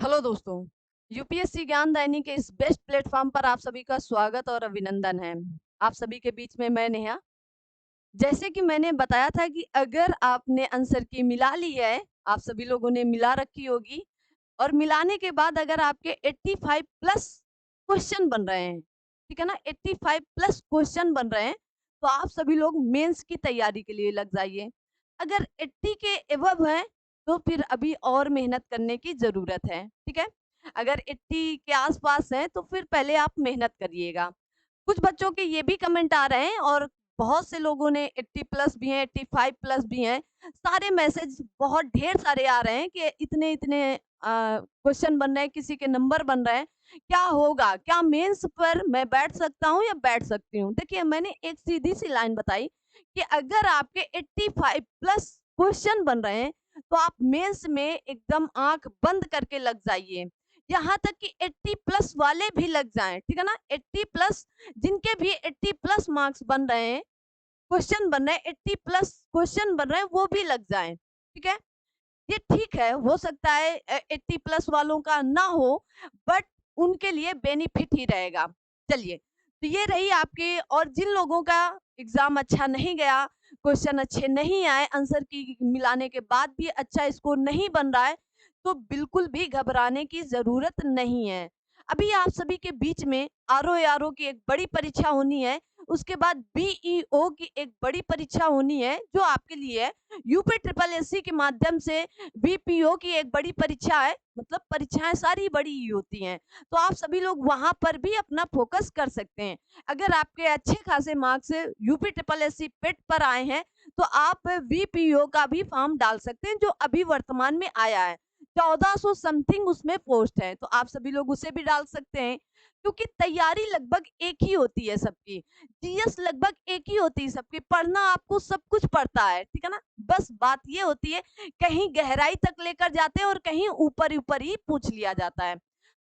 Hello दोस्तों, UPSC ज्ञान दैनिक के इस बेस्ट प्लेटफॉर्म पर आप सभी का स्वागत और अभिनंदन है। आप सभी के बीच में मैं नेहा। जैसे कि मैंने बताया था कि अगर आपने आंसर की मिला ली है, आप सभी लोगों ने मिला रखी होगी और मिलाने के बाद अगर आपके 85 प्लस क्वेश्चन बन रहे हैं, ठीक है ना? 85 प्लस क्वेश्चन बन रहे हैं, तो आप सभी लोग मेंस की तैयारी के लिए लग जाइए। अगर 80 के अबव है, तो फिर अभी और मेहनत करने की ज़रूरत है, ठीक है? अगर 80 के आस-पास है, तो फिर पहले आप मेहनत करिएगा। कुछ बच्चों के ये भी कमेंट आ रहे हैं और बहुत से लोगों ने 80 प्लस भी हैं, 85 प्लस भी हैं। सारे मैसेज बहुत ढेर सारे आ रहे हैं कि इतने-इतने क्वेश्चन बन रहे हैं, किसी के नंबर बन रहे हैं। क्या होगा? क्या मेंस पर मैं बैठ सकता हूँ या बैठ सकती हूँ? देखिए, मैंने एक सीधी-सी लाइन बताई कि अगर आपके 85 प्लस क्वेश्चन बन रहे हैं, तो आप मेंस में एकदम आँख बंद करके लग जाइए। यहाँ तक कि 80 प्लस वाले भी लग जाएँ, ठीक है ना? 80 प्लस जिनके भी 80 प्लस मार्क्स बन रहे हैं, क्वेश्चन बन रहे हैं, 80 प्लस क्वेश्चन बन रहे हैं, वो भी लग जाएँ, ठीक है? ये ठीक है, हो सकता है 80 प्लस वालों का ना हो, बट उनके लिए बेनिफिट ही रहेगा। चलिए, तो ये रही आपके और जिन लोगों का एग्ज़ाम अच्छा नहीं गया, क्वेश्चन अच्छे नहीं आए, आंसर की मिलाने के बाद भी अच्छा स्कोर नहीं बन रहा है, तो बिल्कुल भी घबराने की ज़रूरत नहीं है। अभी आप सभी के बीच में आरओ-एआरओ की एक बड़ी परीक्षा होनी है, उसके बाद बीईओ की एक बड़ी परीक्षा होनी है, जो आपके लिए है। यूपी ट्रिपल एससी के माध्यम से बीपीओ की एक बड़ी परीक्षा है, मतलब परीक्षाएँ सारी बड़ी ही होती हैं, तो आप सभी लोग वहाँ पर भी अपना फ़ोकस कर सकते हैं। अगर आपके अच्छे खासे मार्क्स यूपी ट्रिपल एससी पेट पर आए हैं, तो आप बीपीओ का भी फॉर्म डाल सकते हैं, जो अभी वर्तमान में आया है। 1400 समथिंग उसमें पोस्ट है, तो आप सभी लोग उसे भी डाल सकते हैं, क्योंकि तैयारी लगभग एक ही होती है सबकी। जीएस लगभग एक ही होती है सबकी, पढ़ना आपको सब कुछ पड़ता है, ठीक है ना? बस बात ये होती है, कहीं गहराई तक लेकर जाते हैं और कहीं ऊपर-ऊपर ही पूछ लिया जाता है।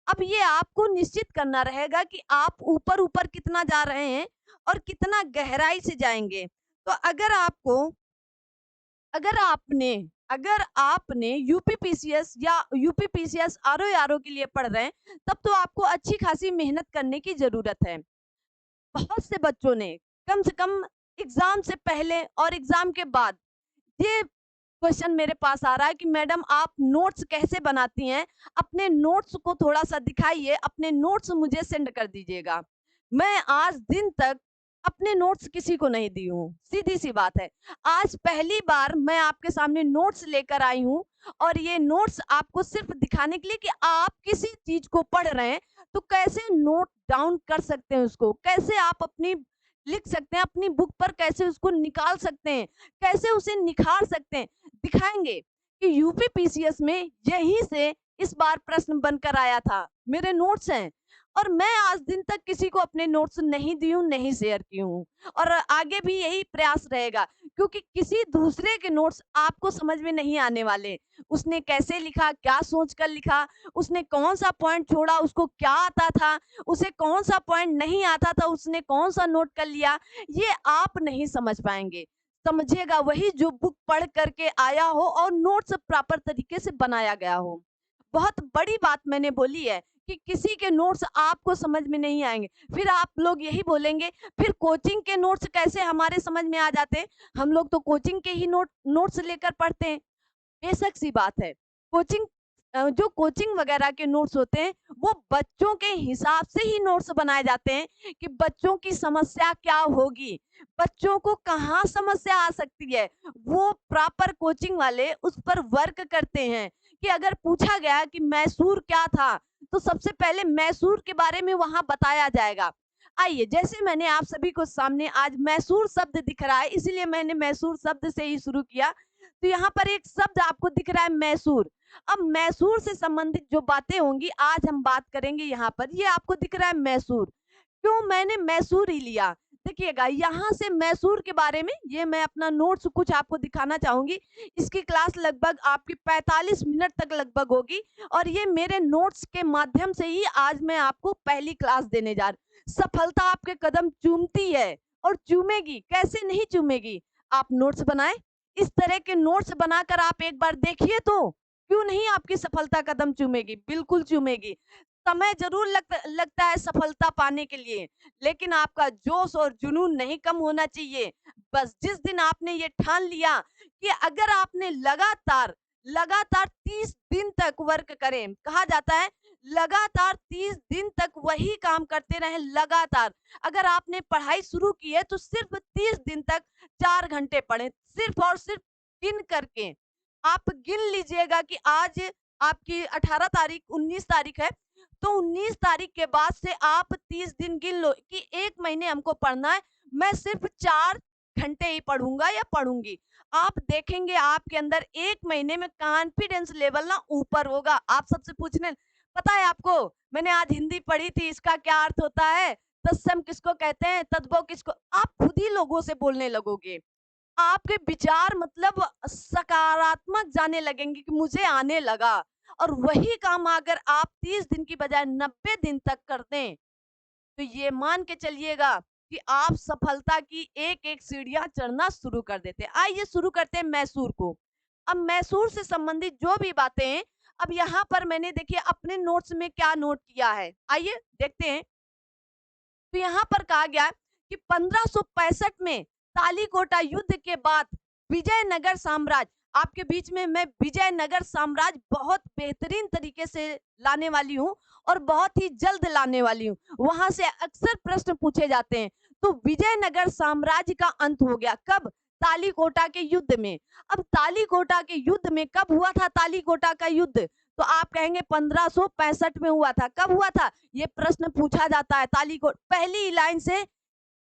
अब ये आपको निश्चित करना रहेगा कि आप ऊपर-ऊपर कितना जा रहे हैं और कितना गहराई से जाएँगे। तो अगर आपने अगर आपने यूपीपीसीएस या यूपीपीसीएस आरओ-एआरओ के लिए पढ़ रहे हैं, तब तो आपको अच्छी खासी मेहनत करने की ज़रूरत है। बहुत से बच्चों ने कम से कम एग्ज़ाम से पहले और एग्ज़ाम के बाद ये क्वेश्चन मेरे पास आ रहा है कि मैडम आप नोट्स कैसे बनाती हैं? अपने नोट्स को थोड़ा-सा दिखाइए, अपने नोट्स मुझे सेंड कर दीजिएगा। मैं आज दिन तक अपने नोट्स किसी को नहीं दी हूँ, सीधी-सी बात है। आज पहली बार मैं आपके सामने नोट्स लेकर आई हूँ और ये नोट्स आपको सिर्फ़ दिखाने के लिए कि आप किसी चीज़ को पढ़ रहे हैं, तो कैसे नोट डाउन कर सकते हैं उसको, कैसे आप अपनी लिख सकते हैं, अपनी बुक पर कैसे उसको निकाल सकते हैं, कैसे उसे निखार सकते हैं, दिखाएँगे कि यूपी पीसीएस में यहीं से इस बार प्रश्न बनकर आया था। मेरे नोट्स हैं और मैं आज दिन तक किसी को अपने नोट्स नहीं दी हूँ, नहीं शेयर की हूँ और आगे भी यही प्रयास रहेगा, क्योंकि किसी दूसरे के नोट्स आपको समझ में नहीं आने वाले। उसने कैसे लिखा, क्या सोच कर लिखा, उसने कौन-सा पॉइंट छोड़ा, उसको क्या आता था, उसे कौन-सा पॉइंट नहीं आता था, उसने कौन-सा नोट कर लिया, ये आप नहीं समझ पाएँगे। समझिएगा वही जो बुक पढ़ कर के आया हो और नोट्स प्रॉपर तरीके से बनाया गया हो। बहुत बड़ी बात मैंने बोली है कि किसी के नोट्स आपको समझ में नहीं आएँगे। फिर आप लोग यही बोलेंगे, फिर कोचिंग के नोट्स कैसे हमारे समझ में आ जाते हैं? हम लोग तो कोचिंग के ही नोट्स लेकर पढ़ते हैं। बेशक सी बात है। कोचिंग जो कोचिंग वगैरह के नोट्स होते हैं, वो बच्चों के हिसाब से ही नोट्स बनाए जाते हैं कि बच्चों की समस्या क्या होगी, बच्चों को कहाँ समस्या आ सकती है। वो प्रॉपर कोचिंग वाले उस पर वर्क करते हैं कि अगर पूछा गया कि मैसूर क्या था, तो सबसे पहले मैसूर के बारे में वहाँ बताया जाएगा। आइए, जैसे मैंने आप सभी को सामने आज मैसूर शब्द दिख रहा है, इसीलिए मैंने मैसूर शब्द से ही शुरू किया। तो यहाँ पर एक शब्द आपको दिख रहा है मैसूर। अब मैसूर से संबंधित जो बातें होंगी आज हम बात करेंगे यहाँ पर। ये आपको दिख रहा है मैसूर। क्यों मैंने मैसूर ही लिया? देखिएगा यहाँ से मैसूर के बारे में ये मैं अपना नोट्स कुछ आपको दिखाना चाहूँगी। इसकी क्लास लगभग आपकी 45 मिनट तक लगभग होगी और ये मेरे नोट्स के माध्यम से ही आज मैं आपको पहली क्लास देने जा रही हूँ। सफलता आपके कदम चूमती है और चूमेगी, कैसे नहीं चूमेगी? आप नोट्स बनाएँ, इस तरह के नोट्स बनाकर आप एक बार देखिए तो, क्यों नहीं आपकी सफलता कदम चूमेगी? बिल्कुल चूमेगी। समय ज़रूर लगता है सफलता पाने के लिए, लेकिन आपका जोश और जुनून नहीं कम होना चाहिए। बस जिस दिन आपने ये ठान लिया कि अगर आपने लगातार 30 दिन तक वर्क करें, कहा जाता है लगातार 30 दिन तक वही काम करते रहें लगातार। अगर आपने पढ़ाई शुरू की है तो सिर्फ़ 30 दिन तक 4 घंटे पढ़ें, सिर्फ़ और सिर्फ़ गिन करके। आप गिन लीजिएगा कि आज आपकी 18 तारीख 19 तारीख है, तो 19 तारीख के बाद से आप 30 दिन गिन लो कि 1 महीने हमको पढ़ना है, मैं सिर्फ़ 4 घंटे ही पढ़ूँगा या पढ़ूँगी। आप देखेंगे आपके अंदर 1 महीने में कॉन्फिडेंस लेवल ना ऊपर होगा। आप सबसे पूछने पता है आपको, मैंने आज हिंदी पढ़ी थी, इसका क्या अर्थ होता है? तत्सम किसको कहते हैं? तद्भव किसको आप खुद ही लोगों से बोलने लगोगे। आपके विचार मतलब सकारात्मक जाने लगेंगे कि मुझे आने लगा और वही काम अगर आप 30 दिन की बजाय 90 दिन तक कर दें, तो ये मान के चलिएगा कि आप सफलता की एक-एक सीढ़ियाँ चढ़ना शुरू कर देते हैं। आइए शुरू करते हैं मैसूर को। अब मैसूर से संबंधित जो भी बातें हैं, अब यहाँ पर मैंने देखिए अपने नोट्स में क्या नोट किया है। आइए देखते हैं। तो यहाँ पर कहा गया है कि 1565 में तालीकोटा युद्ध के बाद विजयनगर साम्राज्य आपके बीच में मैं विजयनगर साम्राज्य बहुत बेहतरीन तरीके से लाने वाली हूँ और बहुत ही जल्द लाने वाली हूँ। वहां से अक्सर प्रश्न पूछे जाते हैं। तो विजयनगर साम्राज्य का अंत हो गया कब? तालीकोटा के युद्ध में। अब तालीकोटा के युद्ध में कब हुआ था तालीकोटा का युद्ध? तो आप कहेंगे 1565 में हुआ था। कब हुआ था? ये प्रश्न पूछा जाता है। तालीकोट पहली लाइन से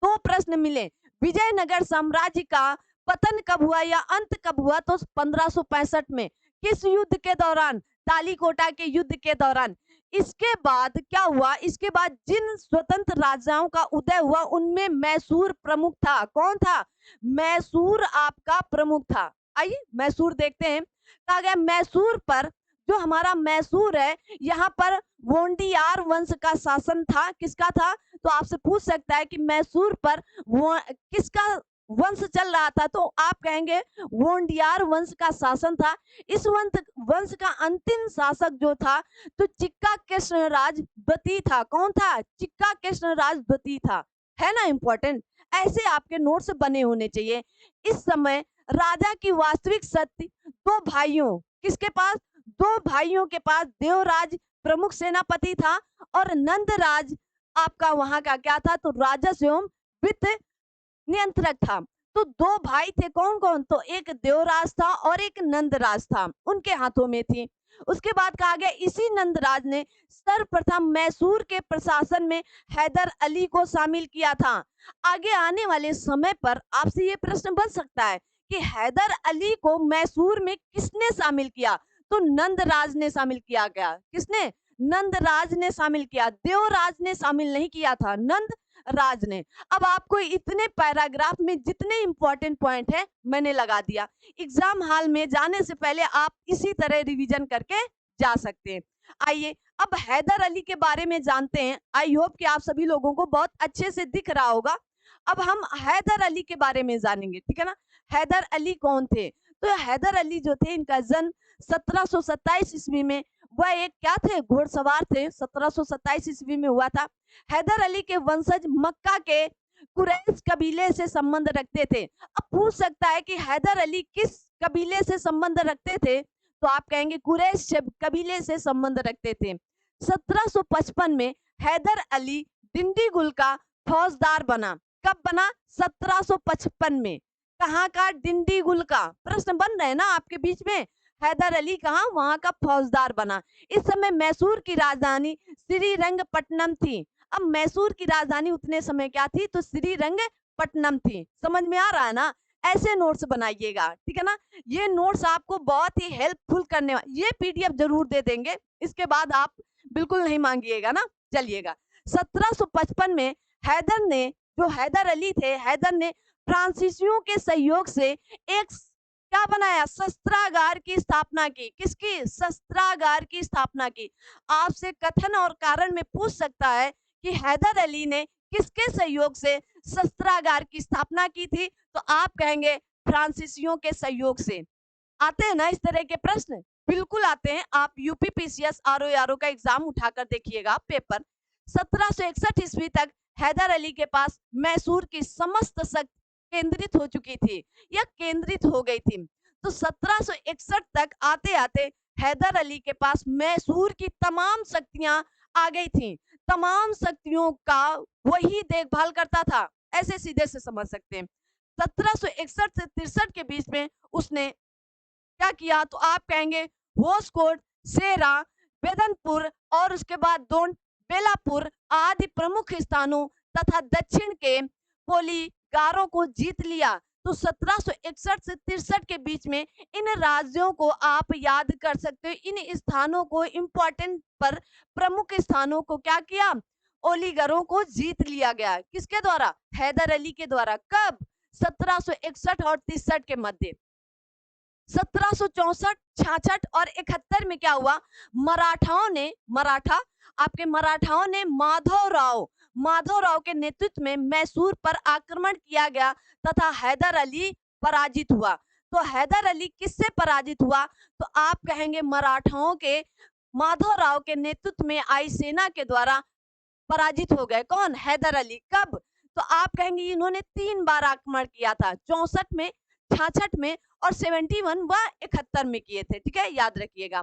2 प्रश्न मिले। विजयनगर साम्राज्य का पतन कब हुआ या अंत कब हुआ? तो 1565 में। किस युद्ध के दौरान? तालीकोटा के युद्ध के दौरान। इसके बाद क्या हुआ? इसके बाद जिन स्वतंत्र राजाओं का उदय हुआ उनमें मैसूर प्रमुख था। कौन था? मैसूर आपका प्रमुख था। आइए मैसूर देखते हैं। कहा गया मैसूर पर जो हमारा मैसूर है, यहाँ पर वोंडियार वंश का शासन था। किसका था? तो आपसे पूछ सकता है कि मैसूर पर वो किसका वंश चल रहा था? तो आप कहेंगे वोंडियार वंश का शासन था। इस वंश का अंतिम शासक जो था तो चिक्का कृष्णराज द्वितीय था। कौन था? चिक्का कृष्णराज द्वितीय था। है ना इम्पोर्टेंट? ऐसे आपके नोट्स बने होने चाहिए। इस समय राजा की वास्तविक शक्ति 2 भाइयों किसके पास? 2 भाइयों के पास देवराज प्रमुख सेनापति था और नंदराज आपका वहां का क्या था? तो राजस्व एवं वित्त नियंत्रक था। तो 2 भाई थे। कौन-कौन? तो एक देवराज था और एक नंदराज था, उनके हाथों में थी। उसके बाद कहा गया इसी नंदराज ने सर्वप्रथम मैसूर के प्रशासन में हैदर अली को शामिल किया था। आगे आने वाले समय पर आपसे ये प्रश्न बन सकता है कि हैदर अली को मैसूर में किसने शामिल किया? तो नंदराज ने शामिल किया गया। किसने? नंदराज ने शामिल किया। देवराज ने शामिल नहीं किया था, नंदराज ने। अब आपको इतने पैराग्राफ में जितने इंपॉर्टेंट पॉइंट है मैंने लगा दिया। एग्जाम हॉल में जाने से पहले आप इसी तरह रिवीजन करके जा सकते हैं। आइए अब हैदर अली के बारे में जानते हैं। आई होप कि आप सभी लोगों को बहुत अच्छे से दिख रहा होगा। अब हम हैदर अली के बारे में जानेंगे, ठीक है ना। हैदर अली कौन थे? तो हैदर अली जो थे इनका जन्म 1727 ईस्वी में, वह एक क्या थे? घुड़सवार थे। 1727 ईस्वी में हुआ था। हैदर अली के वंशज मक्का के कुरैश कबीले से संबंध रखते थे। अब पूछ सकता है कि हैदर अली किस कबीले से संबंध रखते थे? तो आप कहेंगे कुरैश कबीले से संबंध रखते थे। 1755 में हैदर अली डिंडीगुल का फौजदार बना। कब बना? 1755 में। कहाँ का? डिंडीगुल का। प्रश्न बन रहे हैं ना आपके बीच में। हैदर अली कहाँ? वहां का फौजदार बना। इस समय मैसूर की राजधानी श्रीरंगपट्टनम थी। अब मैसूर की राजधानी उतने समय क्या थी? तो श्रीरंगपट्टनम थी। समझ में आ रहा है ना? ऐसे नोट्स बनाइएगा, ठीक है ना। ये नोट्स आपको बहुत ही हेल्पफुल करने वाले। ये पीडीएफ जरूर दे देंगे, इसके बाद आप बिल्कुल नहीं मांगिएगा ना। चलिएगा 1755 में हैदर अली थे, हैदर ने फ्रांसीसियों के सहयोग से एक क्या बनाया? शस्त्रागार की स्थापना की। किसकी? शस्त्रागार की स्थापना की। आपसे कथन और कारण में पूछ सकता है कि हैदर अली ने किसके सहयोग से शस्त्रागार की स्थापना की थी? तो आप कहेंगे फ्रांसीसियों के सहयोग से। आते हैं ना इस तरह के प्रश्न। बिल्कुल आते हैं। आप यूपी पीसीएस आरओ का एग्जाम उठाकर देखिएगा पेपर। 1761 ईस्वी तक हैदर अली के पास मैसूर की समस्त शक्ति केंद्रित हो चुकी थी या केंद्रित हो गई थी। तो 1761 तक आते आते हैदर अली के पास मैसूर की तमाम शक्तियां आ गई थी। तमाम शक्तियों का वही देखभाल करता था, ऐसे सीधे से समझ सकते हैं। 1761 से 63 के बीच में उसने क्या किया, तो आप कहेंगे होसकोट, सेरा, बेदनपुर और उसके बाद दोन बेलापुर आदि प्रमुख स्थानों तथा दक्षिण के पोलीगारों को जीत लिया। तो 1761 से 63 के बीच में इन राज्यों को आप याद कर सकते हो। इन स्थानों को इम्पोर्टेंट पर प्रमुख स्थानों को क्या किया, ओलीगरों को जीत लिया गया। किसके द्वारा? हैदर अली के द्वारा। कब? 1761 और 63 के मध्य। 1764, 66 और 71 में क्या हुआ, मराठाओं ने माधव राव के नेतृत्व में मैसूर पर आक्रमण किया गया तथा हैदर अली पराजित हुआ। तो हैदर अली किससे पराजित हुआ? तो आप कहेंगे मराठाओं के माधव राव के नेतृत्व में आई सेना के द्वारा पराजित हो गए। कौन? हैदर अली। कब? तो आप कहेंगे इन्होंने 3 बार आक्रमण किया था, 64 में, 66 में और 71 व 71 में किए थे। ठीक है, याद रखिएगा।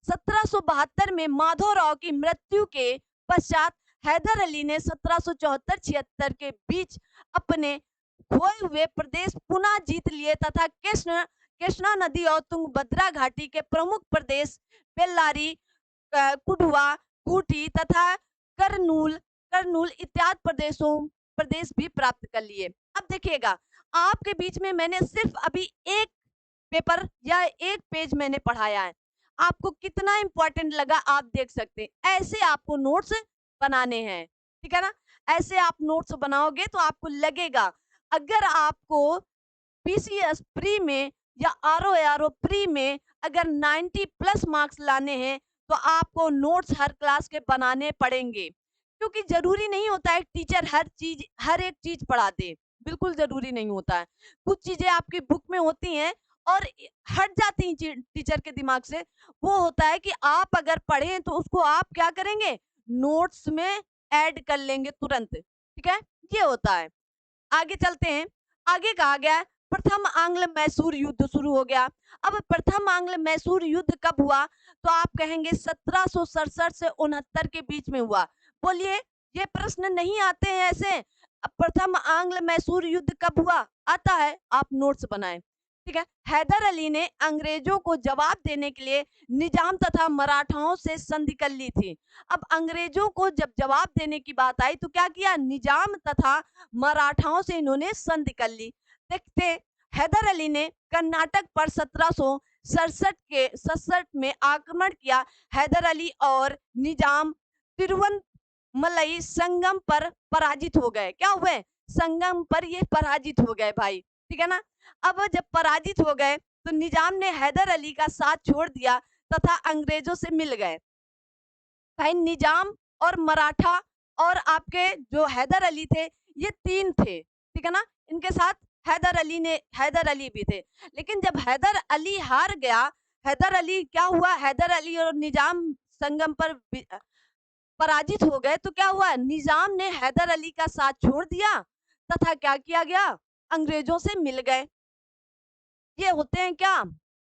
1772 में माधवराव की मृत्यु के पश्चात हैदर अली ने 1774-76 के बीच अपने खोए हुए प्रदेश पुनः जीत लिए तथा कृष्णा नदी और तुंगभद्रा घाटी के प्रमुख प्रदेश बेल्लारी, कुडवा, कूटी तथा करनूल इत्यादि प्रदेश भी प्राप्त कर लिए। अब देखिएगा, आपके बीच में मैंने सिर्फ अभी एक पेपर या एक पेज मैंने पढ़ाया है। आपको कितना इंपॉर्टेंट लगा आप देख सकते हैं। ऐसे आपको नोट्स बनाने हैं, ठीक है ना। ऐसे आप नोट्स बनाओगे तो आपको लगेगा, अगर आपको पीसीएस प्री में या आरओ प्री में अगर 90 प्लस मार्क्स लाने हैं तो आपको नोट्स हर क्लास के बनाने पड़ेंगे। क्योंकि जरूरी नहीं होता है टीचर हर एक चीज पढ़ा दे, बिल्कुल जरूरी नहीं होता है। कुछ चीजें आपकी बुक में होती हैं और हट जाती हैं टीचर के दिमाग से। वो होता है कि आप अगर पढ़ें तो उसको आप क्या करेंगे, नोट्स में ऐड कर लेंगे तुरंत। ठीक है, ये होता है। आगे चलते हैं। आगे कहा गया है प्रथम आंग्ल मैसूर युद्ध शुरू हो गया। अब प्रथम आंग्ल मैसूर युद्ध कब हुआ, तो आप कहेंगे 1767 से 69 के बीच में हुआ। बोलिए, ये प्रश्न नहीं आते हैं ऐसे। प्रथम आंग्ल मैसूर युद्ध कब हुआ? आता है, आप नोट्स बनाएं। ठीक है, हैदर अली ने अंग्रेजों को जवाब देने के लिए निजाम तथा मराठाओं से संधि कर ली थी। अब अंग्रेजों को जब जवाब देने की बात आई तो क्या किया, निजाम तथा मराठाओं से इन्होंने संधि कर ली। देखते, हैदर अली ने कर्नाटक पर 1767 में आक्रमण किया। हैदर अली और निजाम तिरुवनमलई संगम पर पराजित हो गए। क्या हुए? संगम पर ये पराजित हो गए भाई। ठीक है ना। अब जब पराजित हो गए तो निजाम ने हैदर अली का साथ छोड़ दिया तथा अंग्रेजों से मिल गए। भाई निजाम और मराठा और आपके जो हैदर अली थे, ये 3 थे। ठीक है ना। इनके साथ हैदर अली भी थे। लेकिन जब हैदर अली हार गया, हैदर अली क्या हुआ, हैदर अली और निजाम संगम पर पराजित हो गए तो क्या हुआ, निजाम ने हैदर अली का साथ छोड़ दिया तथा क्या किया गया, अंग्रेजों से मिल गए। ये होते हैं क्या,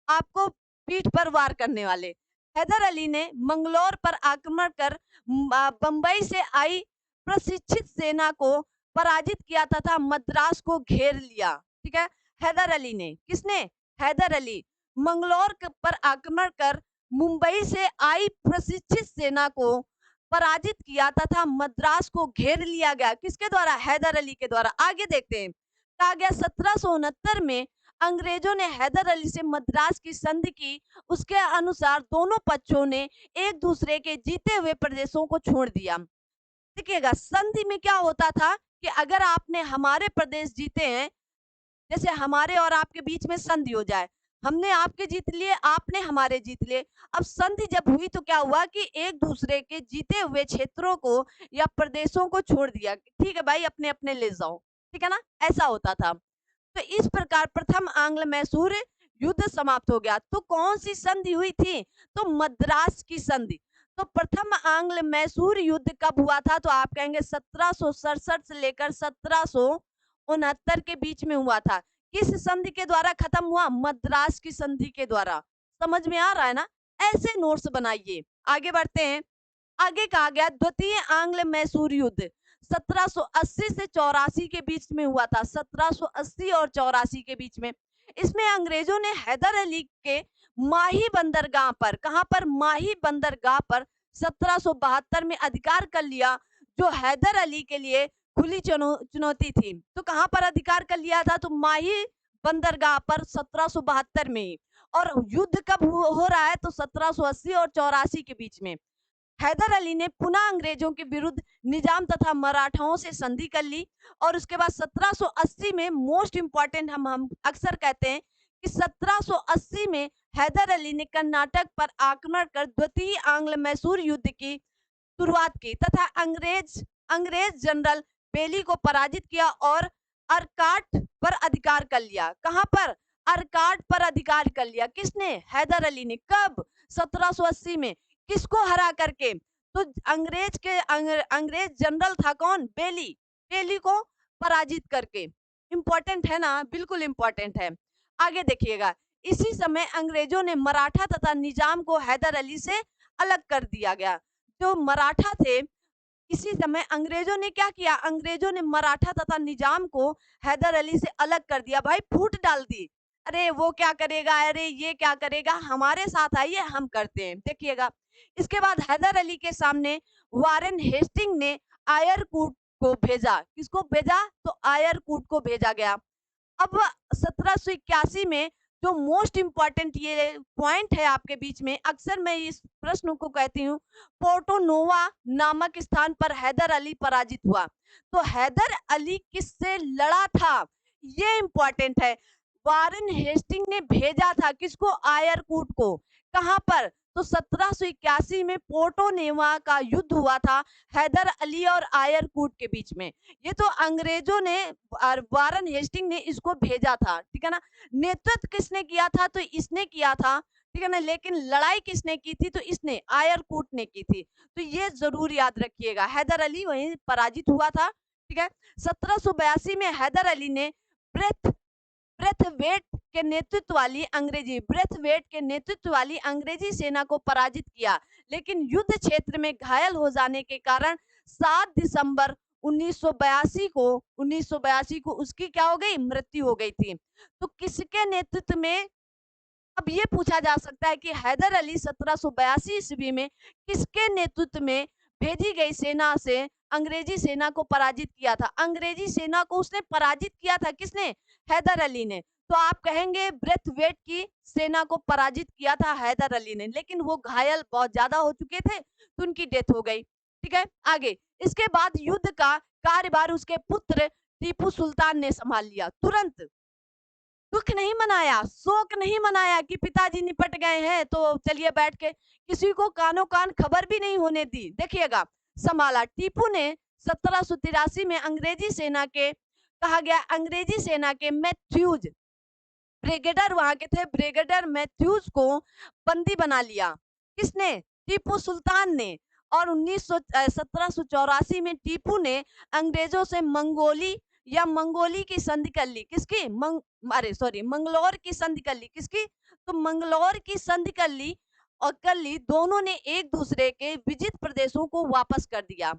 आपको पीठ पर वार करने वाले। हैदर अली ने मंगलौर पर आक्रमण कर बंबई से आई प्रशिक्षित सेना को पराजित किया तथा मद्रास को घेर लिया। ठीक है, हैदर अली ने, किसने, हैदर अली मंगलौर पर आक्रमण कर मुंबई से आई प्रशिक्षित सेना को पराजित किया तथा मद्रास को घेर लिया गया। किसके द्वारा? हैदर अली के द्वारा। आगे देखते हैं। कहा गया 1769 में अंग्रेजों ने हैदर अली से मद्रास की संधि की। उसके अनुसार दोनों पक्षों ने एक दूसरे के जीते हुए प्रदेशों को छोड़ दिया। देखिएगा, संधि में क्या होता था कि अगर आपने हमारे प्रदेश जीते हैं, जैसे हमारे और आपके बीच में संधि हो जाए, हमने आपके जीत लिए, आपने हमारे जीत लिए। अब संधि जब हुई तो क्या हुआ कि एक दूसरे के जीते हुए क्षेत्रों को या प्रदेशों को छोड़ दिया। ठीक है भाई, अपने अपने ले जाओ। ठीक है ना, ऐसा होता था। तो इस प्रकार प्रथम आंग्ल मैसूर युद्ध समाप्त हो गया। तो कौन सी संधि हुई थी? तो मद्रास की संधि। तो प्रथम आंग्ल मैसूर युद्ध कब हुआ था? तो आप कहेंगे 1767 से लेकर 1769 के बीच में हुआ था। किस संधि के द्वारा खत्म हुआ? मद्रास की संधि के द्वारा। समझ में आ रहा है ना? ऐसे नोट्स बनाइए। आगे बढ़ते हैं। आगे कहा गया द्वितीय आंग्ल मैसूर युद्ध 1780 से 84 के बीच में हुआ था। 1780 और 84 के बीच में। इसमें अंग्रेजों ने हैदर अली के माही बंदरगाह पर, कहां पर? माही बंदरगाह पर 1772 में अधिकार कर लिया, जो हैदर अली के लिए खुली चुनौती थी। तो कहां पर अधिकार कर लिया था? तो माही बंदरगाह पर 1772 में ही। और युद्ध कब हो रहा है? तो 1780 और 84 के बीच में। हैदर अली ने पुनः अंग्रेजों के विरुद्ध निजाम तथा मराठाओं से संधि कर ली। और उसके बाद 1780 में मोस्ट इंपॉर्टेंट हम अक्सर कहते हैं कि 1780 में हैदर अली ने कर्नाटक पर आक्रमण कर द्वितीय आंग्ल मैसूर युद्ध की शुरुआत की तथा अंग्रेज जनरल बेली को पराजित किया और अरकाट पर अधिकार कर लिया। कहां पर? अरकाट पर अधिकार कर लिया। किसने? हैदर अली ने। कब? 1780 में। किसको हरा करके? तो अंग्रेज जनरल था कौन? बेली। बेली को पराजित करके। इंपॉर्टेंट है ना? बिल्कुल इंपॉर्टेंट है। आगे देखिएगा। इसी समय अंग्रेजों ने मराठा तथा निजाम को हैदर अली से अलग कर दिया गया। जो मराठा थे, इसी समय अंग्रेजों ने क्या किया? अंग्रेजों ने मराठा तथा निजाम को हैदर अली से अलग कर दिया। भाई फूट डाल दी। अरे वो क्या करेगा, अरे ये क्या करेगा, हमारे साथ आइए, हम करते हैं। देखिएगा। इसके बाद हैदर अली के सामने वारेन हेस्टिंग ने आयरकूट को भेजा। किसको भेजा? तो आयरकूट को भेजा गया। अब 1781 में जो मोस्ट इंपॉर्टेंट ये पॉइंट है आपके बीच में, अक्सर मैं इस प्रश्न को कहती हूँ, पोर्टो नोवा नामक स्थान पर हैदर अली पराजित हुआ। तो हैदर अली किससे लड़ा था? ये इंपॉर्टेंट है। वारेन हेस्टिंग ने भेजा था किसको? आयरकूट को। कहां पर? तो 1781 में पोर्टो नेवा का युद्ध हुआ था हैदर अली और आयरकूट के बीच में। ये तो अंग्रेजों ने और वारेन हेस्टिंग ने इसको भेजा था, ठीक है ना। नेतृत्व किसने किया था? तो इसने किया था, ठीक है ना। लेकिन लड़ाई किसने की थी? तो इसने, आयरकूट ने की थी। तो ये जरूर याद रखिएगा। हैदर अली वहीं पराजित हुआ था, ठीक है। 1782 में हैदर अली ने ब्रेथवेट के नेतृत्व वाली अंग्रेजी सेना को पराजित किया। लेकिन युद्ध क्षेत्र में घायल हो जाने के कारण 7 दिसंबर 1982 को उसकी क्या हो गई? मृत्यु हो गई थी। तो किसके नेतृत्व में? अब ये पूछा जा सकता है कि हैदर अली 1782 ईस्वी में किसके नेतृत्व में भेजी गई सेना से अंग्रेजी सेना को पराजित किया था? अंग्रेजी सेना को उसने पराजित किया था। किसने? हैदर अली ने। तो आप कहेंगे ब्रेथवेट की सेना को पराजित किया था हैदर अली ने, लेकिन वो घायल बहुत ज्यादा हो चुके थे तो उनकी डेथ हो गई, ठीक है। आगे इसके बाद युद्ध का कार्यभार उसके पुत्र टीपू सुल्तान ने संभाल लिया। तुरंत दुख नहीं मनाया, शोक नहीं मनाया कि पिताजी निपट गए हैं तो चलिए बैठ के, किसी को कानो कान खबर भी नहीं होने दी। देखिएगा, संभाला। टीपू ने 1783 में अंग्रेजी सेना के, कहा गया अंग्रेजी सेना के मैथ्यूज ब्रिगेडियर, वहां के थे ब्रिगेडियर मैथ्यूज को बंदी बना लिया। किसने? टीपू सुल्तान ने। और 1784 में टीपू ने अंग्रेजों से मंगोली की संधि कर ली। किसकी? मंगलौर की संधि कर ली। किसकी? तो मंगलौर की संधि कर ली। और कर ली, दोनों ने एक दूसरे के विजित प्रदेशों को वापस कर दिया।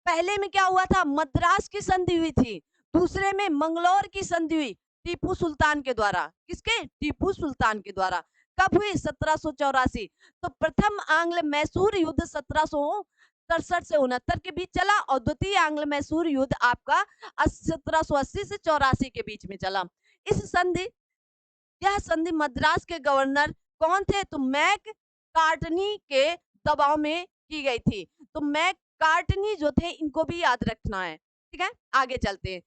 पहले में क्या हुआ था? मद्रास की संधि हुई थी, दूसरे में मंगलौर की संधि हुई टीपू सुल्तान के द्वारा। किसके? टीपू सुल्तान के द्वारा। कब हुई? 1784। तो प्रथम आंग्ल मैसूर युद्ध 1767 से 69 के बीच चला और द्वितीय आंग्ल मैसूर युद्ध आपका 1780 से 84 के बीच में चला। यह संधि मद्रास के गवर्नर कौन थे? तो मैक कार्टनी के दबाव में की गई थी। तो मैक कार्टनी जो थे, इनको भी याद रखना है, ठीक है। आगे चलते हैं।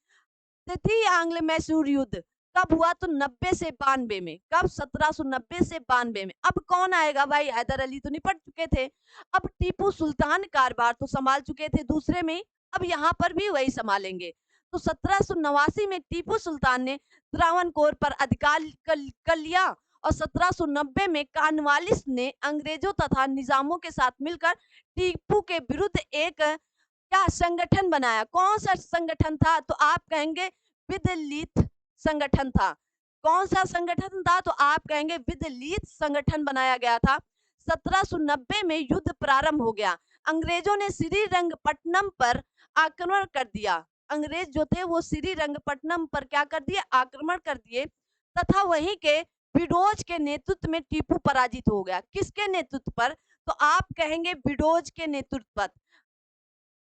तृतीय आंग्ल मैसूर युद्ध कब हुआ? तो 90 से 92 में। कब? 1790 से 92 में। अब कौन आएगा भाई? हैदर अली तो निपट चुके थे। अब टीपू सुल्तान कारभार तो संभाल चुके थे दूसरे में, अब यहाँ पर भी वही संभालेंगे। तो 1789 में टीपू सुल्तान ने त्रावणकोर पर अधिकार कर लिया और 1790 में कॉर्नवालिस ने अंग्रेजों तथा निजामों के साथ मिलकर टीपू के विरुद्ध एक क्या संगठन बनाया। कौन सा संगठन था? तो आप कहेंगे विदलीत संगठन था। कौन सा संगठन था? तो आप कहेंगे विदलीत संगठन बनाया गया था। 1790 में युद्ध प्रारंभ हो गया। अंग्रेजों ने श्रीरंगपट्टनम पर आक्रमण कर दिया। अंग्रेज जो थे वो श्रीरंगपट्टनम पर क्या कर दिए? आक्रमण कर दिए तथा वहीं के विडोज के नेतृत्व में टीपू पराजित हो गया। किसके नेतृत्व पर? तो आप कहेंगे विडोज के नेतृत्व पर।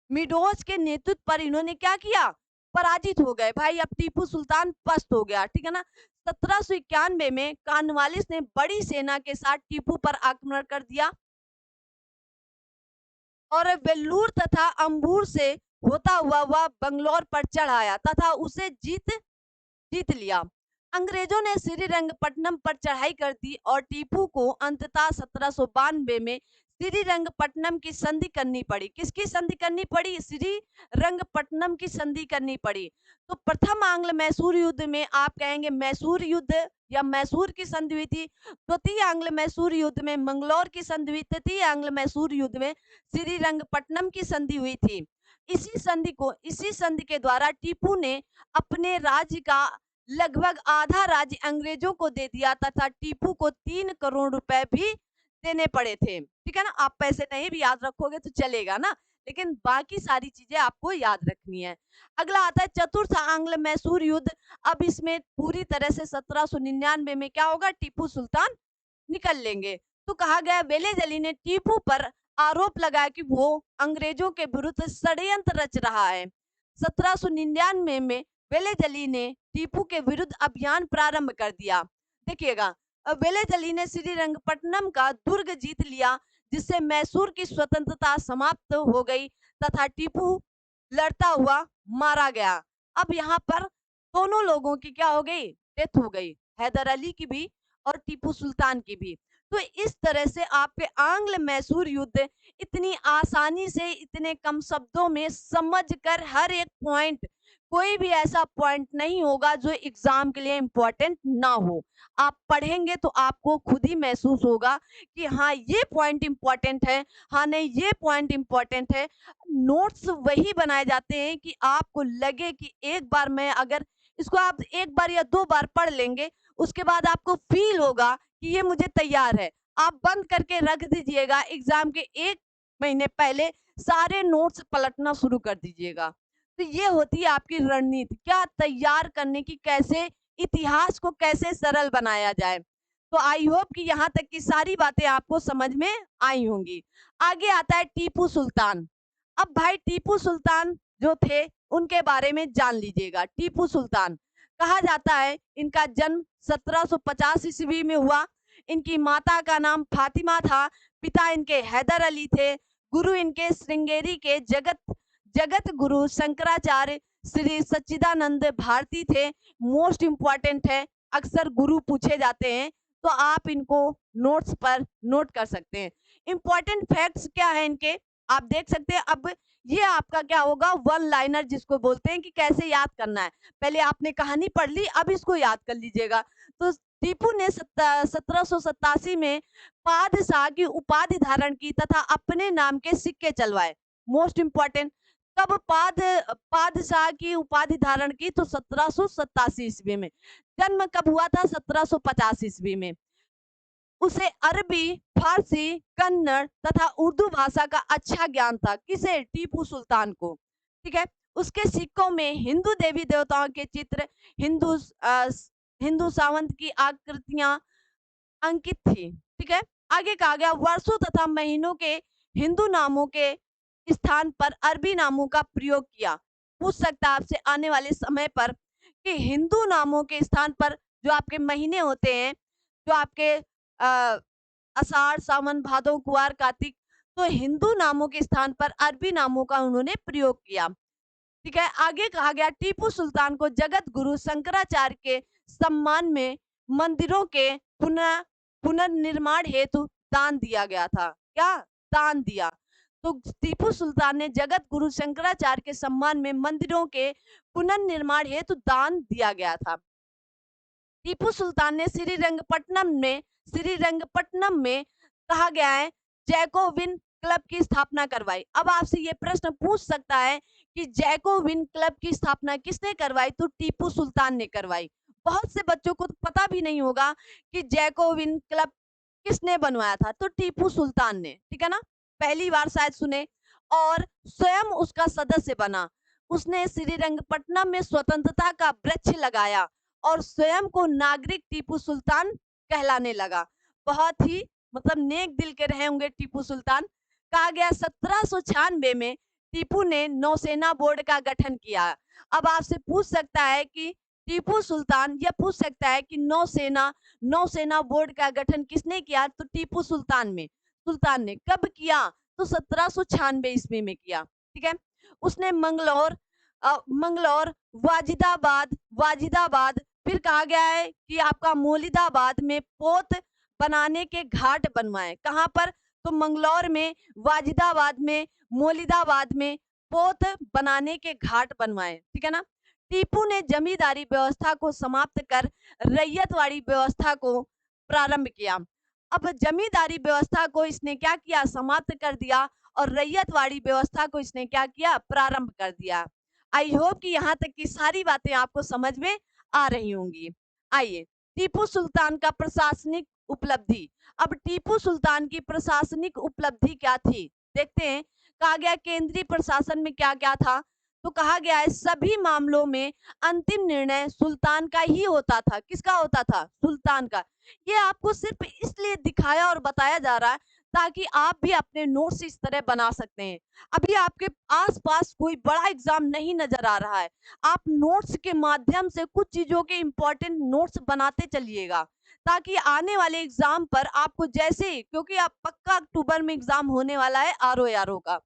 मिडोज के नेतृत्व पर इन्होंने क्या किया? पराजित हो गए। भाई अब टीपू सुल्तान पस्त हो गया, ठीक है ना। 1791 में कॉर्नवालिस ने बड़ी सेना के साथ टीपू पर आक्रमण कर दिया और वेल्लूर तथा अंबूर से होता हुआ वह बंगलौर पर चढ़ आया तथा उसे जीत लिया। अंग्रेजों ने श्रीरंगपट्टनम पर चढ़ाई कर दी और टीपू को अंततः 1792 में श्रीरंगपट्टनम की संधि करनी पड़ी। किसकी संधि करनी पड़ी? श्रीरंगपट्टनम की संधि करनी पड़ी। तो प्रथम आंग्ल मैसूर युद्ध में आप कहेंगे मैसूर युद्ध या मैसूर की संधि हुई थी। द्वितीय आंग्ल मैसूर युद्ध में मंगलौर की संधि हुई। तृतीय आंग्ल मैसूर युद्ध में श्रीरंगपट्टनम की संधि हुई थी। इसी संधि के द्वारा टीपू ने अपने राज्य का लगभग आधा राज्य अंग्रेजों को दे दिया तथा टीपू को 3 करोड़ रुपए भी देने पड़े थे। ठीक है ना। आप पैसे नहीं भी याद रखोगे तो चलेगा ना, लेकिन बाकी सारी चीजें आपको याद रखनी है। अगला आता है चतुर्थ आंग्ल मैसूर युद्ध। अब इसमें पूरी तरह से 1799 में क्या होगा? टीपू सुल्तान निकल लेंगे। तो कहा गया वेलेजली ने टीपू पर आरोप लगाया कि वो अंग्रेजों के विरुद्ध षड्यंत्र रच रहा है। 1799 में वेलेजली ने टीपू के विरुद्ध अभियान प्रारंभ कर दिया। देखिएगा, वेलेजली ने श्रीरंगपट्टनम का दुर्ग जीत लिया जिससे मैसूर की स्वतंत्रता समाप्त हो गई तथा टीपू लड़ता हुआ मारा गया। अब यहाँ पर दोनों लोगों की क्या हो गई? डेथ हो गई, हैदर अली की भी और टीपू सुल्तान की भी। तो इस तरह से आपके आंग्ल मैसूर युद्ध इतनी आसानी से इतने कम शब्दों में समझकर हर एक पॉइंट, कोई भी ऐसा पॉइंट नहीं होगा जो एग्जाम के लिए इम्पोर्टेंट ना हो। आप पढ़ेंगे तो आपको खुद ही महसूस होगा कि हाँ ये पॉइंट इम्पोर्टेंट है, हाँ नहीं ये पॉइंट इम्पोर्टेंट है। नोट्स वही बनाए जाते हैं कि आपको लगे कि एक बार मैं अगर इसको आप एक बार या 2 बार पढ़ लेंगे, उसके बाद आपको फील होगा कि ये मुझे तैयार है। आप बंद करके रख दीजिएगा, एग्जाम के 1 महीने पहले सारे नोट्स पलटना शुरू कर दीजिएगा। तो ये होती है आपकी रणनीति, क्या तैयार करने की, कैसे इतिहास को कैसे सरल बनाया जाए। तो आई होप कि यहाँ तक की सारी बातें आपको समझ में आई होंगी। आगे आता है टीपू सुल्तान। अब भाई टीपू सुल्तान जो थे उनके बारे में जान लीजिएगा। टीपू सुल्तान कहा जाता है इनका जन्म 1750 ईस्वी में हुआ। इनकी माता का नाम फातिमा था, पिता इनके हैदर अली थे, गुरु इनके श्रृंगेरी के जगत गुरु शंकराचार्य श्री सच्चिदानंद भारती थे। मोस्ट इंपॉर्टेंट है, अक्सर गुरु पूछे जाते हैं तो आप इनको नोट्स पर नोट कर सकते हैं। इंपॉर्टेंट फैक्ट्स क्या है इनके, आप देख सकते हैं। अब ये आपका क्या होगा? वन लाइनर जिसको बोलते हैं कि कैसे याद करना है। पहले आपने कहानी पढ़ ली, अब इसको याद कर लीजिएगा। तो टीपू ने 1787 में पादशाह की उपाधि धारण की तथा अपने नाम के सिक्के चलवाए। मोस्ट इंपॉर्टेंट, कब पादशाह की उपाधि धारण की? तो 1787 ईस्वी में। जन्म कब हुआ था? 1750 ईस्वी में। उसे अरबी, फारसी, कन्नड़ तथा उर्दू भाषा का अच्छा ज्ञान था। किसे? टीपू सुल्तान को। ठीक है। उसके सिक्कों में हिंदू देवी देवताओं के चित्र, हिंदू सावंत की आकृतियां अंकित थी। ठीक है। आगे कहा गया वर्षों तथा महीनों के हिंदू नामों के स्थान पर अरबी नामों का प्रयोग किया। पूछ सकता है आपसे आने वाले समय पर कि हिंदू नामों के स्थान पर जो आपके महीने होते हैं, जो आपके आषाढ़, सावन, भादो, कुआर, कार्तिक, तो हिंदू नामों के स्थान पर अरबी नामों का उन्होंने प्रयोग किया। ठीक है। आगे कहा गया टीपू सुल्तान को जगत गुरु शंकराचार्य के सम्मान में मंदिरों के पुनर्निर्माण हेतु दान दिया गया था। क्या? दान दिया। तो टीपू सुल्तान ने जगत गुरु शंकराचार्य के सम्मान में मंदिरों के पुनर्निर्माण हेतु दान दिया गया था। टीपू सुल्तान ने श्रीरंगपट्टनम में कहा गया है जैकोबिन क्लब की स्थापना करवाई। अब आपसे ये प्रश्न पूछ सकता है कि जैकोबिन क्लब की स्थापना किसने करवाई? तो टीपू सुल्तान ने करवाई। बहुत से बच्चों को तो पता भी नहीं होगा कि जैकोबिन क्लब किसने बनवाया था, तो टीपू सुल्तान ने, ठीक है ना? पहली बार शायद सुने और स्वयं उसका सदस्य बना। उसने श्रीरंगपट्टनम में स्वतंत्रता का वृक्ष लगाया और स्वयं को नागरिक टीपू सुल्तान कहलाने लगा। बहुत ही मतलब नेक दिल के रहे होंगे टीपू सुल्तान। कहा गया 1796 में टीपू ने नौसेना बोर्ड का गठन किया। अब आपसे पूछ सकता है कि टीपू सुल्तान, यह पूछ सकता है कि नौसेना बोर्ड का गठन किसने किया? तो टीपू सुल्तान ने कब किया? तो 1796 ईस्वी में किया, ठीक है। उसने मंगलौर, वाजिदाबाद, फिर कहा गया है कि आपका मौलिदाबाद में पोत बनाने के घाट बनवाए। कहाँ पर? तो मंगलौर में, वाजिदाबाद में, मौलिदाबाद में पोत बनाने के घाट बनवाए, ठीक है ना। टीपू ने जमींदारी व्यवस्था को समाप्त कर रैयतवाड़ी व्यवस्था को प्रारंभ किया। अब जमींदारी व्यवस्था को इसने क्या किया? समाप्त कर दिया और रैयतवाड़ी व्यवस्था को इसने क्या किया? प्रारंभ कर दिया। आई होप कि यहाँ तक की सारी बातें आपको समझ में आ रही होंगी। आइए, टीपू सुल्तान का प्रशासनिक उपलब्धि। अब टीपू सुल्तान की प्रशासनिक उपलब्धि क्या थी? देखते हैं। कहा गया केंद्रीय प्रशासन में क्या क्या था? तो कहा गया है सभी मामलों में अंतिम निर्णय सुल्तान का ही होता था। किसका होता था? सुल्तान का। ये आपको सिर्फ इसलिए दिखाया और बताया जा रहा है ताकि आप भी अपने नोट्स इस तरह बना सकते हैं। अभी आपके आसपास कोई बड़ा एग्जाम नहीं नजर आ रहा है, आप नोट्स के माध्यम से कुछ चीजों के इंपॉर्टेंट नोट्स बनाते चलिएगा ताकि आने वाले एग्जाम पर आपको जैसे, क्योंकि आप पक्का अक्टूबर में एग्जाम होने वाला है आरओ का,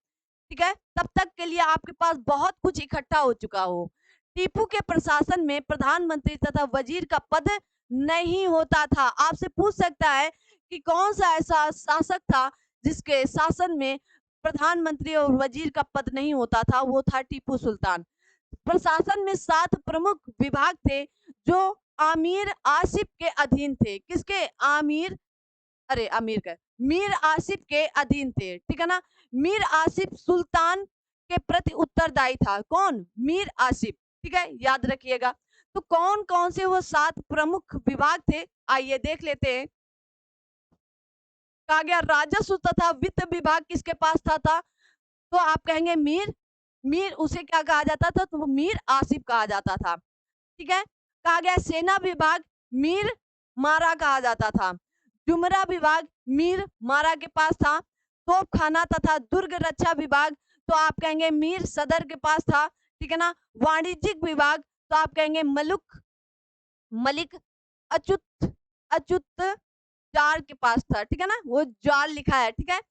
ठीक है, तब तक के लिए आपके पास बहुत कुछ इकट्ठा हो चुका हो। टीपू के प्रशासन में प्रधानमंत्री तथा वजीर का पद नहीं होता था। आपसे पूछ सकता है कि कौन सा ऐसा शासक था जिसके शासन में प्रधानमंत्री और वजीर का पद नहीं होता था? वो था टीपू सुल्तान। प्रशासन में 7 प्रमुख विभाग थे जो आमिर आसिफ के अधीन थे। किसके? आमिर का मीर आसिफ के अधीन थे, ठीक है ना। मीर आसिफ सुल्तान के प्रति उत्तरदायी था। कौन? मीर आसिफ, ठीक है, याद रखिएगा। तो कौन कौन से वो 7 प्रमुख विभाग थे, आइए देख लेते हैं। कहा गया राजस्व तथा वित्त विभाग किसके पास था? तो आप कहेंगे मीर उसे क्या कहा जाता था? तो वो मीर आसिफ कहा जाता था, ठीक है। कहा गया सेना विभाग मीर मारा कहा जाता था। जुमरा विभाग मीर मारा के पास था। तोपखाना तथा दुर्ग रक्षा विभाग तो आप कहेंगे मीर सदर के पास था, ठीक है ना। वाणिज्यिक विभाग तो आप कहेंगे मलिक अच्युत जार के पास था, ठीक है ना, वो जाल लिखा है, ठीक है।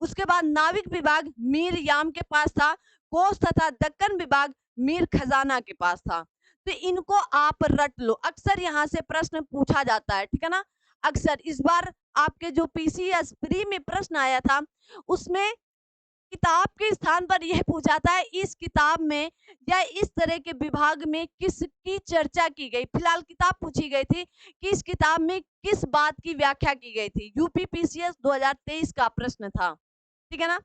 उसके बाद नाविक विभाग मीर याम के पास था। कोस्ट तथा दक्कन विभाग मीर खजाना के पास था। तो इनको आप रट लो, अक्सर यहाँ से प्रश्न पूछा जाता है, ठीक है ना। अक्सर इस बार आपके जो पीसीएस प्री में प्रश्न आया था उसमें किताब के स्थान पर यह पूछा था इस किताब में या इस तरह के विभाग में किसकी चर्चा की गई। फिलहाल किताब पूछी गई थी कि इस किताब में किस बात की व्याख्या की गई थी। यूपी पीसीएस 2023 का प्रश्न था, ठीक है ना।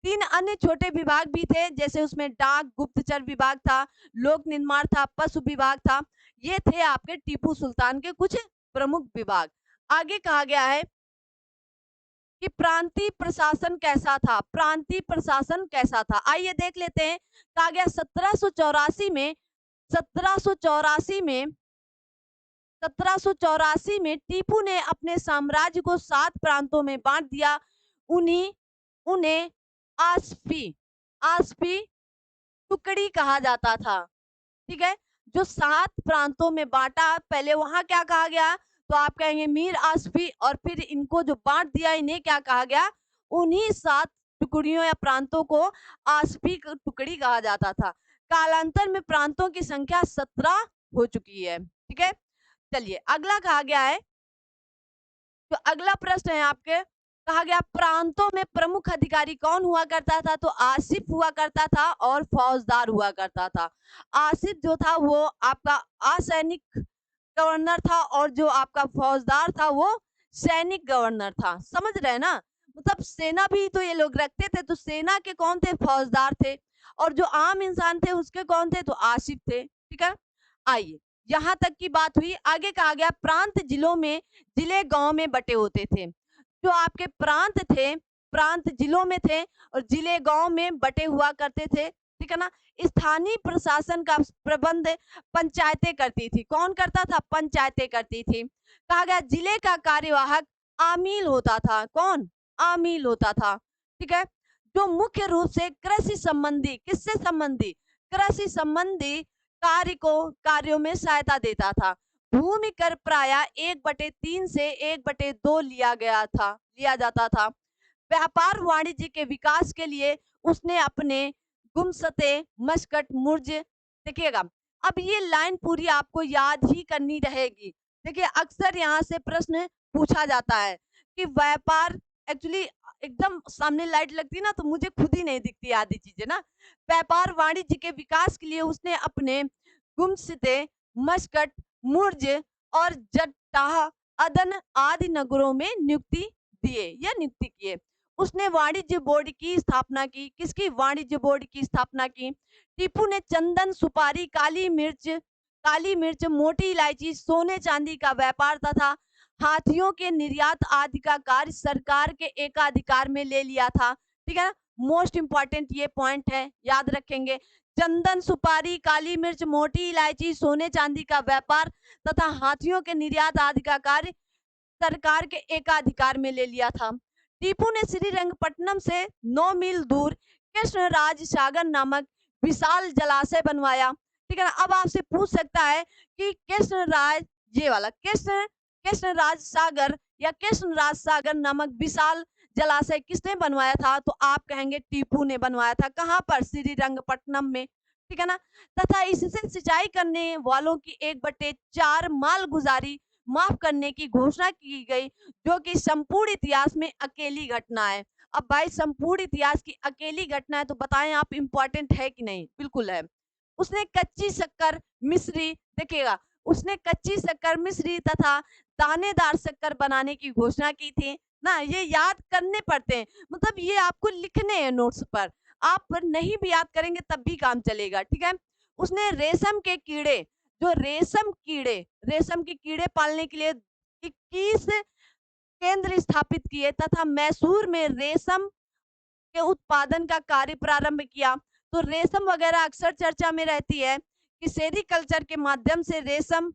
3 अन्य छोटे विभाग भी थे, जैसे उसमें डाक गुप्तचर विभाग था, लोक निर्माण था, पशु विभाग था। ये थे आपके टीपू सुल्तान के कुछ प्रमुख विभाग। आगे कहा गया है कि प्रांतीय प्रशासन कैसा था? प्रांतीय प्रशासन कैसा था, आइए देख लेते हैं। कहा गया 1784 में टीपू ने अपने साम्राज्य को 7 प्रांतों में बांट दिया। उन्हें आसफी टुकड़ी कहा जाता था, ठीक है। जो 7 प्रांतों में बांटा, पहले वहां क्या कहा गया? तो आप कहेंगे मीर आसफी, और फिर इनको जो बांट दिया इन्हें क्या कहा गया? उन्हीं 7 टुकड़ियों या प्रांतों को आसफी टुकड़ी कहा जाता था। कालांतर में प्रांतों की संख्या 17 हो चुकी है, ठीक है। चलिए अगला कहा गया है, तो अगला प्रश्न है आपके कहा गया प्रांतों में प्रमुख अधिकारी कौन हुआ करता था, तो आसिफ हुआ करता था और फौजदार हुआ करता था। आसिफ जो था वो आपका असैनिक गवर्नर था और जो आपका फौजदार था वो सैनिक गवर्नर था। समझ रहे हैं ना? मतलब सेना भी तो ये लोग रखते थे, तो सेना के कौन थे? फौजदार थे। और जो आम इंसान थे उसके कौन थे? तो आसिफ थे। ठीक है? आइए, यहाँ तक की बात हुई। आगे कहा गया प्रांत जिलों में, जिले गाँव में बँटे होते थे। जो आपके प्रांत थे, प्रांत जिलों में थे और जिले गाँव में बँटे हुआ करते थे। ठीक है ना? स्थानीय प्रशासन का प्रबंध पंचायतें करती थी। कौन करता था? पंचायतें करती थी। कहा गया जिले का कार्यवाहक आमील होता था। कौन? आमील होता था। ठीक है? जो मुख्य रूप से कृषि संबंधी, किससे संबंधी? कृषि संबंधी कार्यों में सहायता देता था। भूमि कर प्रायः 1/3 से 1/2 लिया जाता था। व्यापार वाणिज्य के विकास के लिए उसने अपने गुमशते, मस्कट, मुर्ज, देखिएगा, अब ये लाइन पूरी आपको याद ही करनी रहेगी। देखिए अक्सर यहाँ से प्रश्न पूछा जाता है कि व्यापार, एक्चुअली एकदम सामने लाइट लगती है ना तो मुझे खुद ही नहीं दिखती आधी चीजें ना। व्यापार वाणिज्य के विकास के लिए उसने अपने गुमशते, मस्कट, मुर्ज और जट्टाह, अदन आदि नगरों में नियुक्ति किए। उसने वाणिज्य बोर्ड की स्थापना की। किसकी? वाणिज्य बोर्ड की स्थापना की। टीपू ने चंदन, सुपारी, काली मिर्च, मोटी इलायची, सोने चांदी का व्यापार तथा हाथियों के निर्यात आदि का कार्य सरकार के एकाधिकार में ले लिया था। ठीक है ना? मोस्ट इंपॉर्टेंट ये पॉइंट है, याद रखेंगे। चंदन, सुपारी, काली मिर्च, मोटी इलायची, सोने चांदी का व्यापार तथा हाथियों के निर्यात आदि का कार्य सरकार के एकाधिकार में ले लिया था। टीपू ने श्रीरंगपट्टनम से 9 मील दूर कृष्णराज सागर नामक विशाल जलाशय बनवाया। ठीक है ना? अब आपसे पूछ सकता है कि कृष्णराज, ये वाला कृष्णराज सागर या कृष्णराज सागर नामक विशाल जलाशय किसने बनवाया था? तो आप कहेंगे टीपू ने बनवाया था। कहाँ पर? श्रीरंगपट्टनम में। ठीक है ना? तथा इससे सिंचाई करने वालों की 1/4 मालगुजारी माफ करने की घोषणा की गई, जो कि संपूर्ण इतिहास में अकेली घटना है। अब भाई संपूर्ण इतिहास की अकेली घटना है तो बताएं आप, इम्पोर्टेंट है कि नहीं? बिल्कुल है। उसने कच्ची शक्कर मिश्री, देखिएगा, उसने कच्ची शक्कर मिश्री तथा दानेदार शक्कर बनाने की घोषणा की थी ना। ये याद करने पड़ते हैं, मतलब ये आपको लिखने हैं नोट्स पर। आप नहीं भी याद करेंगे तब भी काम चलेगा। ठीक है? उसने रेशम के कीड़े, जो रेशम के कीड़े पालने के लिए 21 केंद्र स्थापित किए तथा मैसूर में रेशम के उत्पादन का कार्य प्रारंभ किया। तो रेशम वगैरह अक्सर चर्चा में रहती है कि सेरीकल्चर के माध्यम से रेशम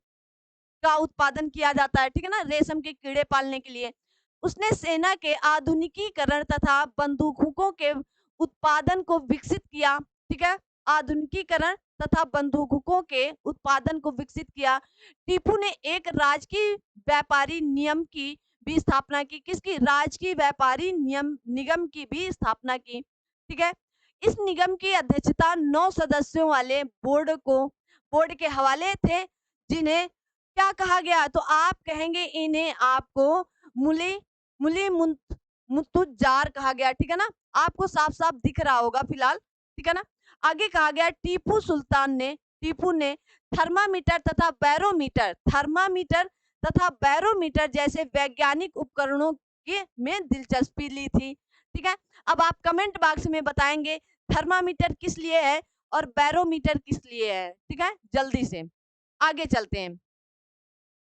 का उत्पादन किया जाता है। ठीक है ना? रेशम के कीड़े पालने के लिए उसने सेना के आधुनिकीकरण तथा बंदूकों के उत्पादन को विकसित किया। ठीक है? आधुनिकीकरण तथा बंदूकों के उत्पादन को विकसित किया। टीपू ने एक राजकीय व्यापारी नियम की भी स्थापना की। किसकी? राजकीय व्यापारी निगम की भी स्थापना की। ठीक है? इस निगम की अध्यक्षता 9 सदस्यों वाले बोर्ड के हवाले थे, जिन्हें क्या कहा गया? तो आप कहेंगे इन्हें आपको मुली मुली मुतुजार कहा गया। ठीक है ना? आपको साफ साफ दिख रहा होगा फिलहाल। ठीक है ना? आगे कहा गया टीपू ने थर्मामीटर तथा बैरोमीटर जैसे वैज्ञानिक उपकरणों के में दिलचस्पी ली थी। ठीक है? अब आप कमेंट बॉक्स में बताएंगे थर्मामीटर किस लिए है और बैरोमीटर किस लिए है। ठीक है? जल्दी से आगे चलते हैं।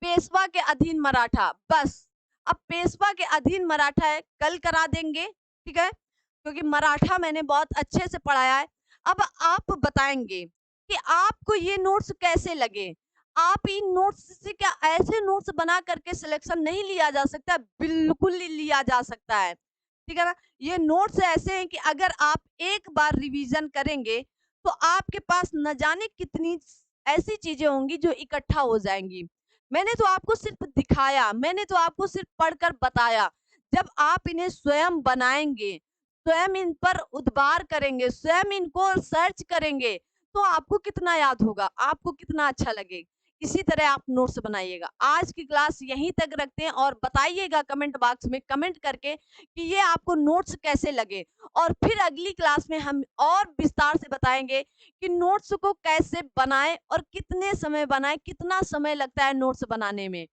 पेशवा के अधीन मराठा, बस अब पेशवा के अधीन मराठा है, कल करा देंगे। ठीक है? क्योंकि मराठा मैंने बहुत अच्छे से पढ़ाया है। अब आप बताएंगे कि आपको ये नोट्स कैसे लगे। आप इन नोट्स से क्या ऐसे नोट्स बना करके सिलेक्शन नहीं लिया जा सकता? बिल्कुल लिया जा सकता है। ठीक है ना? ये नोट्स ऐसे हैं कि अगर आप एक बार रिवीजन करेंगे तो आपके पास न जाने कितनी ऐसी चीजें होंगी जो इकट्ठा हो जाएंगी। मैंने तो आपको सिर्फ दिखाया, मैंने तो आपको सिर्फ पढ़कर बताया। जब आप इन्हें स्वयं बनाएंगे, स्वयं इन पर उद्बार करेंगे, स्वयं इनको सर्च करेंगे, तो आपको कितना याद होगा, आपको कितना अच्छा लगेगा। इसी तरह आप नोट्स बनाइएगा। आज की क्लास यहीं तक रखते हैं और बताइएगा कमेंट बॉक्स में कमेंट करके कि ये आपको नोट्स कैसे लगे, और फिर अगली क्लास में हम और विस्तार से बताएँगे कि नोट्स को कैसे बनाएँ और कितने समय बनाएँ, कितना समय लगता है नोट्स बनाने में।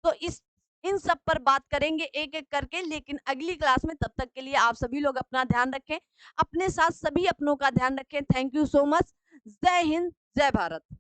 तो इस इन सब पर बात करेंगे एक-एक करके, लेकिन अगली क्लास में। तब तक के लिए आप सभी लोग अपना ध्यान रखें, अपने साथ सभी अपनों का ध्यान रखें। Thank you so much. जय हिंद, जय भारत।